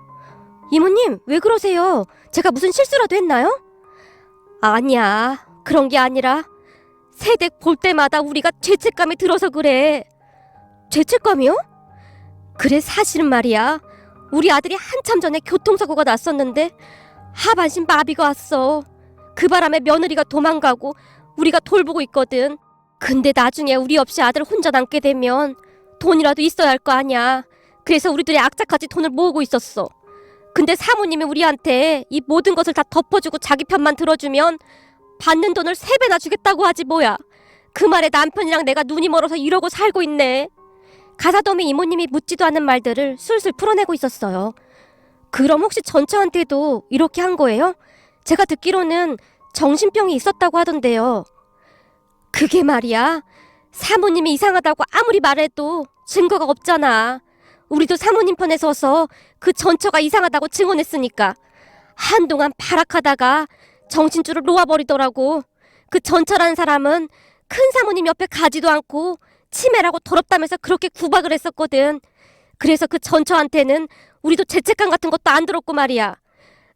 이모님, 왜 그러세요? 제가 무슨 실수라도 했나요? 아니야, 그런 게 아니라 새댁 볼 때마다 우리가 죄책감이 들어서 그래. 죄책감이요? 그래, 사실은 말이야. 우리 아들이 한참 전에 교통사고가 났었는데 하반신 마비가 왔어. 그 바람에 며느리가 도망가고 우리가 돌보고 있거든. 근데 나중에 우리 없이 아들 혼자 남게 되면 돈이라도 있어야 할 거 아니야. 그래서 우리들이 악착같이 돈을 모으고 있었어. 근데 사모님이 우리한테 이 모든 것을 다 덮어주고 자기 편만 들어주면 받는 돈을 3배나 주겠다고 하지 뭐야. 그 말에 남편이랑 내가 눈이 멀어서 이러고 살고 있네. 가사도우미 이모님이 묻지도 않은 말들을 술술 풀어내고 있었어요. 그럼 혹시 전처한테도 이렇게 한 거예요? 제가 듣기로는 정신병이 있었다고 하던데요. 그게 말이야. 사모님이 이상하다고 아무리 말해도 증거가 없잖아. 우리도 사모님 편에 서서 그 전처가 이상하다고 증언했으니까. 한동안 발악하다가 정신줄을 놓아버리더라고. 그 전처라는 사람은 큰 사모님 옆에 가지도 않고 치매라고 더럽다면서 그렇게 구박을 했었거든. 그래서 그 전처한테는 우리도 죄책감 같은 것도 안 들었고 말이야.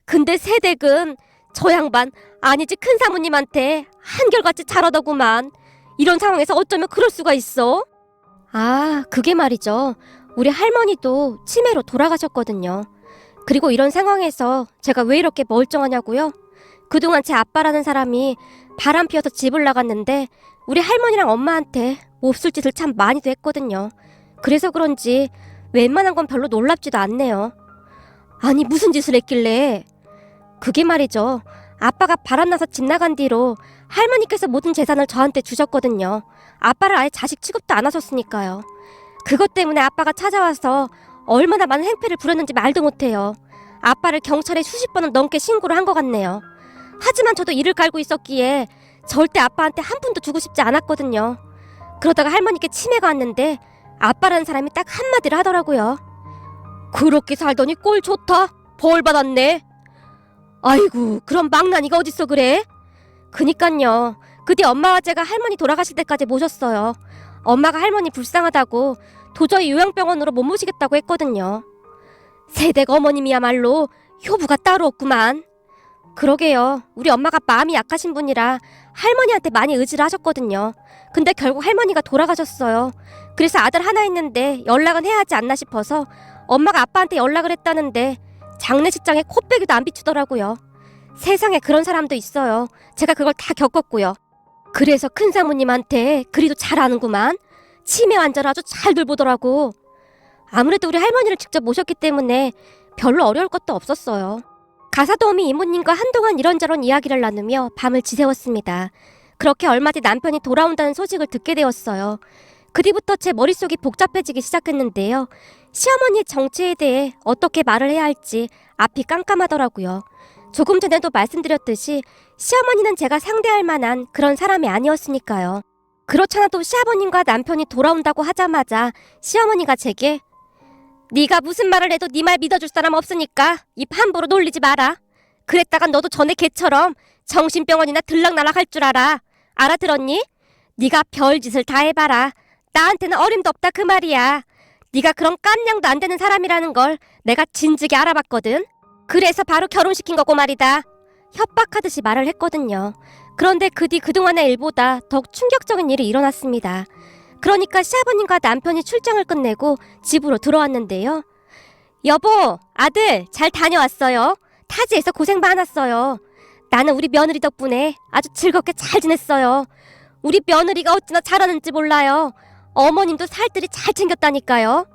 근데 새댁은 저 양반, 아니지 큰 사모님한테 한결같이 잘하더구만. 이런 상황에서 어쩌면 그럴 수가 있어? 아, 그게 말이죠. 우리 할머니도 치매로 돌아가셨거든요. 그리고 이런 상황에서 제가 왜 이렇게 멀쩡하냐고요? 그동안 제 아빠라는 사람이 바람 피워서 집을 나갔는데 우리 할머니랑 엄마한테 몹쓸 짓을 참 많이도 했거든요. 그래서 그런지 웬만한 건 별로 놀랍지도 않네요. 아니, 무슨 짓을 했길래? 그게 말이죠. 아빠가 바람나서 집 나간 뒤로 할머니께서 모든 재산을 저한테 주셨거든요. 아빠를 아예 자식 취급도 안 하셨으니까요. 그것 때문에 아빠가 찾아와서 얼마나 많은 행패를 부렸는지 말도 못해요. 아빠를 경찰에 수십 번은 넘게 신고를 한 것 같네요. 하지만 저도 이를 갈고 있었기에 절대 아빠한테 한 푼도 주고 싶지 않았거든요. 그러다가 할머니께 치매가 왔는데 아빠라는 사람이 딱 한마디를 하더라고요. 그렇게 살더니 꼴 좋다. 벌 받았네. 아이고, 그럼 망나니가 어딨어 그래? 그니깐요. 그 뒤 엄마와 제가 할머니 돌아가실 때까지 모셨어요. 엄마가 할머니 불쌍하다고 도저히 요양병원으로 못 모시겠다고 했거든요. 새댁 어머님이야말로 효부가 따로 없구만. 그러게요. 우리 엄마가 마음이 약하신 분이라 할머니한테 많이 의지를 하셨거든요. 근데 결국 할머니가 돌아가셨어요. 그래서 아들 하나 있는데 연락은 해야 하지 않나 싶어서 엄마가 아빠한테 연락을 했다는데 장례식장에 코빼기도 안 비추더라고요. 세상에 그런 사람도 있어요. 제가 그걸 다 겪었고요. 그래서 큰 사모님한테 그리도 잘 아는구만. 치매 환자를 아주 잘 돌보더라고. 아무래도 우리 할머니를 직접 모셨기 때문에 별로 어려울 것도 없었어요. 가사도우미 이모님과 한동안 이런저런 이야기를 나누며 밤을 지새웠습니다. 그렇게 얼마 뒤 남편이 돌아온다는 소식을 듣게 되었어요. 그 뒤부터 제 머릿속이 복잡해지기 시작했는데요. 시어머니의 정체에 대해 어떻게 말을 해야 할지 앞이 깜깜하더라고요. 조금 전에도 말씀드렸듯이 시어머니는 제가 상대할 만한 그런 사람이 아니었으니까요. 그렇잖아도 시아버님과 남편이 돌아온다고 하자마자 시어머니가 제게 네가 무슨 말을 해도 네 말 믿어줄 사람 없으니까 입 함부로 놀리지 마라. 그랬다간 너도 전에 걔처럼 정신병원이나 들락날락 할 줄 알아. 알아들었니? 네가 별짓을 다 해봐라. 나한테는 어림도 없다 그 말이야. 네가 그런 깜냥도 안 되는 사람이라는 걸 내가 진즉에 알아봤거든. 그래서 바로 결혼시킨 거고 말이다. 협박하듯이 말을 했거든요. 그런데 그 뒤 그동안의 일보다 더욱 충격적인 일이 일어났습니다. 그러니까 시아버님과 남편이 출장을 끝내고 집으로 들어왔는데요. 여보, 아들 잘 다녀왔어요. 타지에서 고생 많았어요. 나는 우리 며느리 덕분에 아주 즐겁게 잘 지냈어요. 우리 며느리가 어찌나 잘하는지 몰라요. 어머님도 살뜰히 잘 챙겼다니까요.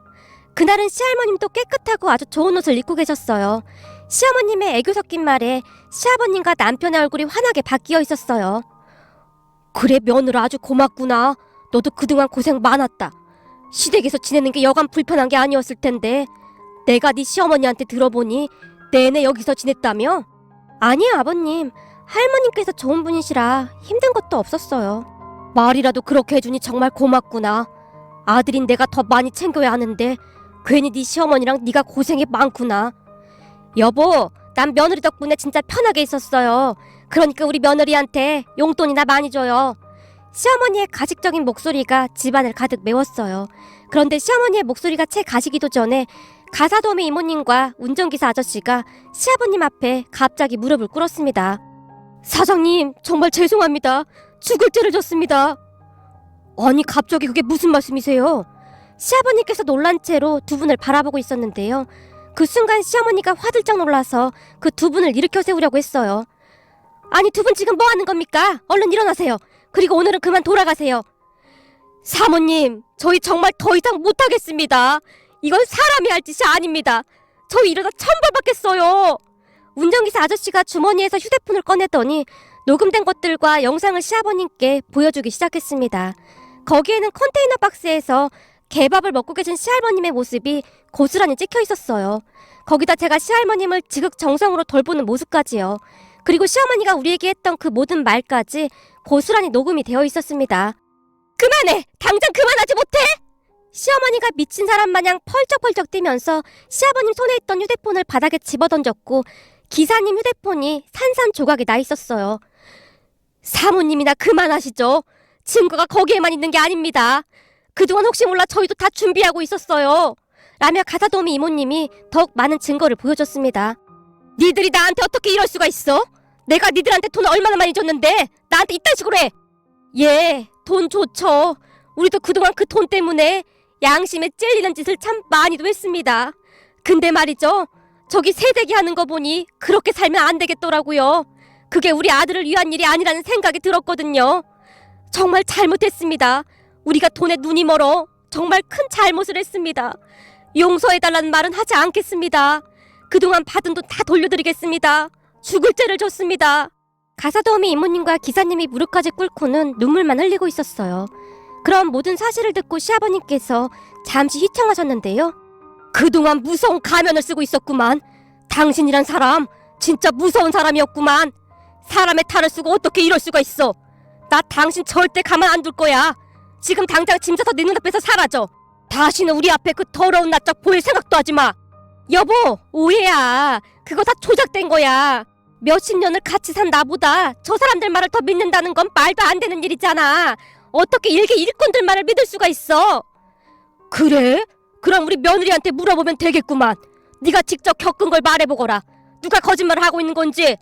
그날은 시할머님도 깨끗하고 아주 좋은 옷을 입고 계셨어요. 시어머님의 애교 섞인 말에 시아버님과 남편의 얼굴이 환하게 바뀌어 있었어요. 그래, 며느라 아주 고맙구나. 너도 그동안 고생 많았다. 시댁에서 지내는 게 여간 불편한 게 아니었을 텐데 내가 네 시어머니한테 들어보니 내내 여기서 지냈다며? 아니요, 아버님. 할머님께서 좋은 분이시라 힘든 것도 없었어요. 말이라도 그렇게 해주니 정말 고맙구나. 아들인 내가 더 많이 챙겨야 하는데 괜히 네 시어머니랑 네가 고생이 많구나. 여보, 난 며느리 덕분에 진짜 편하게 있었어요. 그러니까 우리 며느리한테 용돈이나 많이 줘요. 시어머니의 가식적인 목소리가 집안을 가득 메웠어요. 그런데 시어머니의 목소리가 채 가시기도 전에 가사도우미 이모님과 운전기사 아저씨가 시아버님 앞에 갑자기 무릎을 꿇었습니다. 사장님, 정말 죄송합니다. 죽을 죄를 졌습니다. 아니, 갑자기 그게 무슨 말씀이세요? 시아버님께서 놀란 채로 두 분을 바라보고 있었는데요. 그 순간 시어머니가 화들짝 놀라서 그 두 분을 일으켜 세우려고 했어요. 아니, 두 분 지금 뭐 하는 겁니까? 얼른 일어나세요. 그리고 오늘은 그만 돌아가세요. 사모님, 저희 정말 더 이상 못하겠습니다. 이건 사람이 할 짓이 아닙니다. 저희 이러다 천벌받겠어요. 운전기사 아저씨가 주머니에서 휴대폰을 꺼내더니 녹음된 것들과 영상을 시아버님께 보여주기 시작했습니다. 거기에는 컨테이너 박스에서 개밥을 먹고 계신 시할머님의 모습이 고스란히 찍혀 있었어요. 거기다 제가 시할머님을 지극정성으로 돌보는 모습까지요. 그리고 시어머니가 우리에게 했던 그 모든 말까지 고스란히 녹음이 되어 있었습니다. 그만해! 당장 그만하지 못해! 시어머니가 미친 사람 마냥 펄쩍펄쩍 뛰면서 시아버님 손에 있던 휴대폰을 바닥에 집어던졌고 기사님 휴대폰이 산산조각이 나 있었어요. 사모님이나 그만하시죠. 증거가 거기에만 있는 게 아닙니다. 그동안 혹시 몰라 저희도 다 준비하고 있었어요. 라며 가사도우미 이모님이 더욱 많은 증거를 보여줬습니다. 니들이 나한테 어떻게 이럴 수가 있어? 내가 니들한테 돈 얼마나 많이 줬는데 나한테 이딴 식으로 해. 예, 돈 좋죠. 우리도 그동안 그 돈 때문에 양심에 찔리는 짓을 참 많이도 했습니다. 근데 말이죠, 저기 새대기 하는 거 보니 그렇게 살면 안 되겠더라고요. 그게 우리 아들을 위한 일이 아니라는 생각이 들었거든요. 정말 잘못했습니다. 우리가 돈에 눈이 멀어 정말 큰 잘못을 했습니다. 용서해달라는 말은 하지 않겠습니다. 그동안 받은 돈 다 돌려드리겠습니다. 죽을 죄를 졌습니다. 가사도우미 이모님과 기사님이 무릎까지 꿇고는 눈물만 흘리고 있었어요. 그럼 모든 사실을 듣고 시아버님께서 잠시 휘청하셨는데요. 그동안 무서운 가면을 쓰고 있었구만. 당신이란 사람 진짜 무서운 사람이었구만. 사람의 탈을 쓰고 어떻게 이럴 수가 있어. 나 당신 절대 가만 안 둘 거야. 지금 당장 짐 싸서 내 눈앞에서 사라져. 다시는 우리 앞에 그 더러운 낯짝 보일 생각도 하지 마. 여보, 오해야. 그거 다 조작된 거야. 몇십 년을 같이 산 나보다 저 사람들 말을 더 믿는다는 건 말도 안 되는 일이잖아. 어떻게 일개 일꾼들 말을 믿을 수가 있어? 그래? 그럼 우리 며느리한테 물어보면 되겠구만. 네가 직접 겪은 걸 말해보거라. 누가 거짓말을 하고 있는 건지.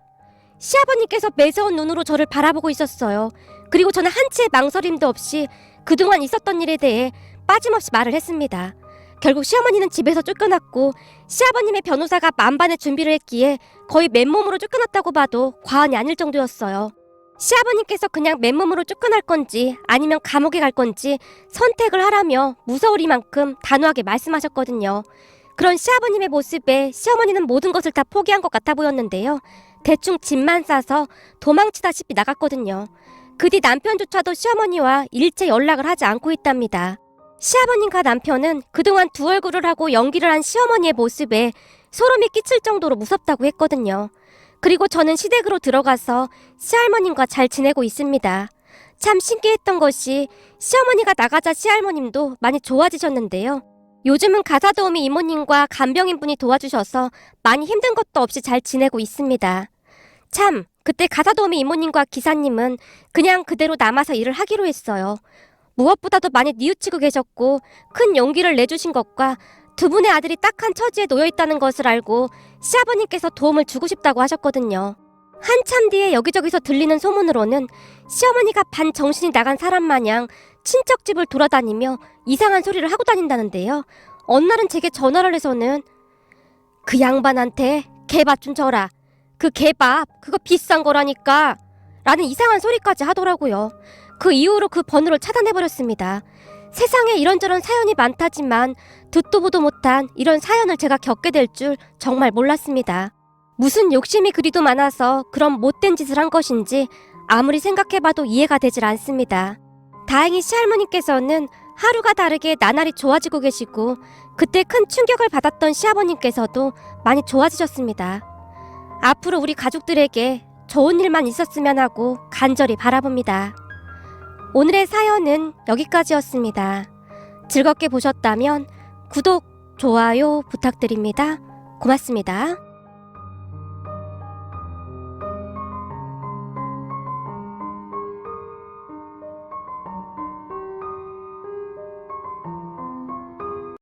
시아버님께서 매서운 눈으로 저를 바라보고 있었어요. 그리고 저는 한치의 망설임도 없이 그동안 있었던 일에 대해 빠짐없이 말을 했습니다. 결국 시어머니는 집에서 쫓겨났고 시아버님의 변호사가 만반의 준비를 했기에 거의 맨몸으로 쫓겨났다고 봐도 과언이 아닐 정도였어요. 시아버님께서 그냥 맨몸으로 쫓겨날 건지 아니면 감옥에 갈 건지 선택을 하라며 무서우리만큼 단호하게 말씀하셨거든요. 그런 시아버님의 모습에 시어머니는 모든 것을 다 포기한 것 같아 보였는데요. 대충 짐만 싸서 도망치다시피 나갔거든요. 그 뒤 남편조차도 시어머니와 일체 연락을 하지 않고 있답니다. 시아버님과 남편은 그동안 두 얼굴을 하고 연기를 한 시어머니의 모습에 소름이 끼칠 정도로 무섭다고 했거든요. 그리고 저는 시댁으로 들어가서 시할머님과 잘 지내고 있습니다. 참 신기했던 것이 시어머니가 나가자 시할머님도 많이 좋아지셨는데요. 요즘은 가사도우미 이모님과 간병인분이 도와주셔서 많이 힘든 것도 없이 잘 지내고 있습니다. 참, 그때 가사도우미 이모님과 기사님은 그냥 그대로 남아서 일을 하기로 했어요. 무엇보다도 많이 뉘우치고 계셨고 큰 용기를 내주신 것과 두 분의 아들이 딱한 처지에 놓여있다는 것을 알고 시아버님께서 도움을 주고 싶다고 하셨거든요. 한참 뒤에 여기저기서 들리는 소문으로는 시어머니가 반정신이 나간 사람 마냥 친척집을 돌아다니며 이상한 소리를 하고 다닌다는데요. 어느 날은 제게 전화를 해서는 그 양반한테 개밥 좀 줘라. 그 개밥 그거 비싼 거라니까. 라는 이상한 소리까지 하더라고요. 그 이후로 그 번호를 차단해버렸습니다. 세상에 이런저런 사연이 많다지만 듣도 보도 못한 이런 사연을 제가 겪게 될 줄 정말 몰랐습니다. 무슨 욕심이 그리도 많아서 그런 못된 짓을 한 것인지 아무리 생각해봐도 이해가 되질 않습니다. 다행히 시할머니께서는 하루가 다르게 나날이 좋아지고 계시고 그때 큰 충격을 받았던 시아버님께서도 많이 좋아지셨습니다. 앞으로 우리 가족들에게 좋은 일만 있었으면 하고 간절히 바라봅니다. 오늘의 사연은 여기까지였습니다. 즐겁게 보셨다면 구독, 좋아요 부탁드립니다. 고맙습니다.